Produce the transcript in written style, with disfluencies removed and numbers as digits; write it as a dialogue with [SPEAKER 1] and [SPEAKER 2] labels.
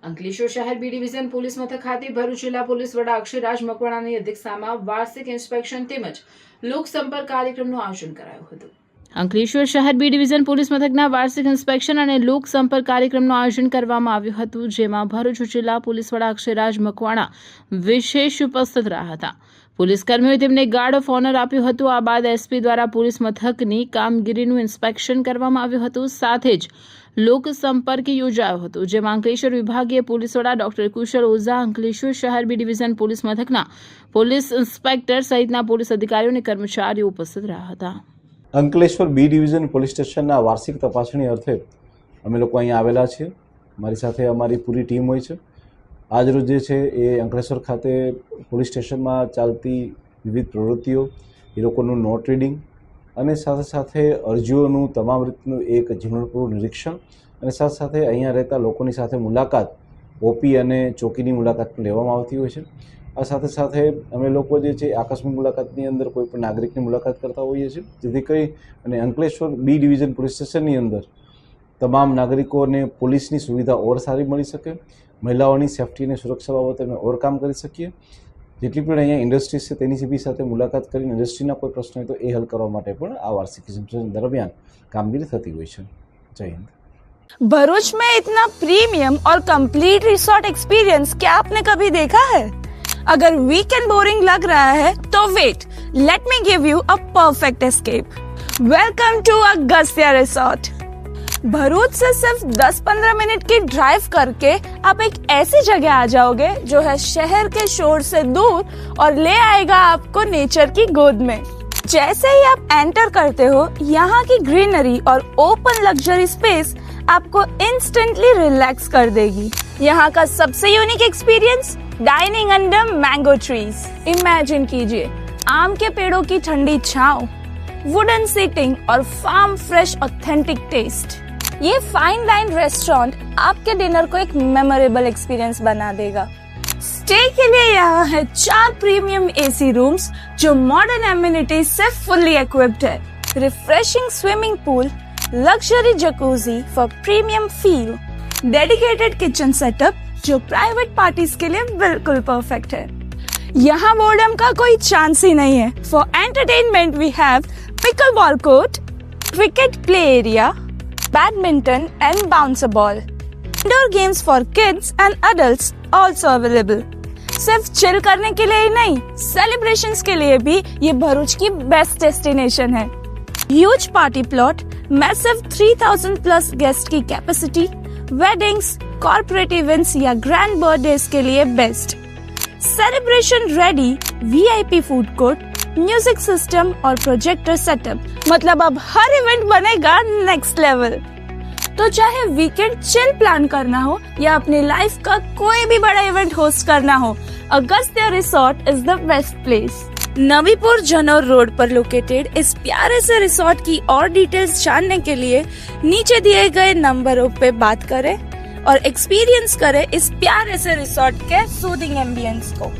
[SPEAKER 1] અંકલેશ્વર શહેર B division police મથક ખાતે ભરૂચ જિલ્લા પોલીસ વડા અક્ષયરાજ મકવાણાની અધ્યક્ષતામાં વાર્ષિક ઇન્સ્પેક્શન તેમજ લોકસંપર્ક કાર્યક્રમનું આયોજન કરાયું હતું। અંકલેશ્વર શહેર બી ડિવિઝન પોલીસ મથકના વાર્ષિક ઇન્સ્પેક્શન અને લોકસંપર્ક કાર્યક્રમનું આયોજન કરવામાં આવ્યું હતું, જેમાં ભરૂચ જિલ્લા પોલીસ વડા અક્ષયરાજ મકવાણા વિશેષ ઉપસ્થિત રહ્યા હતા। પોલીસ કર્મીઓએ તેમને ગાર્ડ ઓફ ઓનર આપ્યું હતું। આ બાદ એસપી દ્વારા પોલીસ મથકની કામગીરીનું ઇન્સ્પેક્શન કરવામાં આવ્યું હતું। સાથે જ લોકસંપર્ક યોજાયો હતો, જેમાં અંકલેશ્વર વિભાગીય પોલીસ વડા ડોક્ટર કુશલ ઓઝા, અંકલેશ્વર શહેર બી ડિવિઝન પોલીસ મથકના પોલીસ ઇન્સ્પેક્ટર સહિતના પોલીસ અધિકારીઓ અને કર્મચારીઓ ઉપસ્થિત રહ્યા હતા।
[SPEAKER 2] અંકલેશ્વર બી ડિવિઝન પોલીસ સ્ટેશનના વાર્ષિક તપાસણી અર્થે અમે લોકો અહીંયા આવેલા છીએ। મારી સાથે અમારી પૂરી ટીમ હોય છે। આજરોજ જે છે એ અંકલેશ્વર ખાતે પોલીસ સ્ટેશનમાં ચાલતી વિવિધ પ્રવૃત્તિઓ, એ લોકોનું નોટ રીડિંગ અને સાથે સાથે અરજીઓનું તમામ રીતનું એક ઝીણવટપૂર્વક નિરીક્ષણ અને સાથે સાથે અહીંયા રહેતા લોકોની સાથે મુલાકાત, ઓપી અને ચોકીની મુલાકાત પણ લેવામાં આવતી હોય છે। આ સાથે સાથે અમે લોકો જે છે આકસ્મિક મુલાકાતની અંદર કોઈ પણ નાગરિકની મુલાકાત કરતા હોઈએ છીએ, જેથી કરી અને અંકલેશ્વર બી ડિવિઝન પોલીસ સ્ટેશનની અંદર તમામ નાગરિકોને પોલીસની સુવિધા ઓર સારી મળી શકે, મહિલાઓની સેફ્ટી અને સુરક્ષા બાબતે અમે ઓર કામ કરી શકીએ। જેટલી પણ અહીંયા ઇન્ડસ્ટ્રીઝ છે તેની બી સાથે મુલાકાત કરીને ઇન્ડસ્ટ્રીના કોઈ પ્રશ્ન હોય તો એ હલ કરવા માટે પણ આ વાર્ષિક ઇન્સ્પેક્શન દરમિયાન कामगिरी થતી હોય છે। જય હિન્દ।
[SPEAKER 3] भरूच में इतना प्रीमियम और कंप्लीट रिसोर्ट एक्सपीरियंस क्या आपने कभी देखा है? अगर वीकेंड बोरिंग लग रहा है तो wait, let me give you a perfect escape. Welcome to Agastya resort. Bharuch से सिर्फ 10-15 मिनट की ड्राइव करके आप एक ऐसी जगह आ जाओगे जो है शहर के शोर से दूर और ले आएगा आपको नेचर की गोद में। जैसे ही आप एंटर करते हो, यहाँ की ग्रीनरी और ओपन लग्जरी स्पेस आपको इंस्टेंटली रिलैक्स कर देगी। यहाँ का सबसे unique experience, dining under mango trees. Imagine कीजिए आम के पेड़ों की ठंडी छांव, वुडन सीटिंग और फार्म फ्रेश ऑथेंटिक टेस्ट। ये फाइन डाइन रेस्टोरेंट आपके डिनर को एक मेमोरेबल एक्सपीरियंस बना देगा। स्टे के लिए यहाँ है 4 प्रीमियम एसी रूम्स जो मॉडर्न एमिनिटीज से फुल्ली इक्विप्ड है। Refreshing swimming pool, luxury jacuzzi for premium feel, dedicated kitchen setup जो प्राइवेट पार्टीज के लिए बिल्कुल परफेक्ट है। यहाँ बोर्डम का कोई चांस ही नहीं है। For entertainment we have pickleball court, cricket play area, badminton and bouncer ball, indoor games for kids and adults also available. सिर्फ चिल करने के लिए ही नहीं, सेलिब्रेशंस के लिए भी ये भरूच की बेस्ट डेस्टिनेशन है। Huge party plot, massive 3000 plus guest की कैपेसिटी, वेडिंग्स, कॉर्पोरेट इवेंट्स या ग्रैंड बर्थडेज के लिए best. Celebration ready VIP food court, music system और प्रोजेक्टर सेटअप, मतलब अब हर इवेंट बनेगा नेक्स्ट लेवल। तो चाहे वीकेंड चिल प्लान करना हो या अपनी लाइफ का कोई भी बड़ा इवेंट होस्ट करना हो, Agastya resort is the best place. Navipur Janaur road पर लोकेटेड इस प्यारे से रिसोर्ट की और डिटेल्स जानने के लिए नीचे दिए गए नंबरों पे बात करें और एक्सपीरियंस करें इस प्यारे से रिसोर्ट के सूदिंग एम्बियंस को।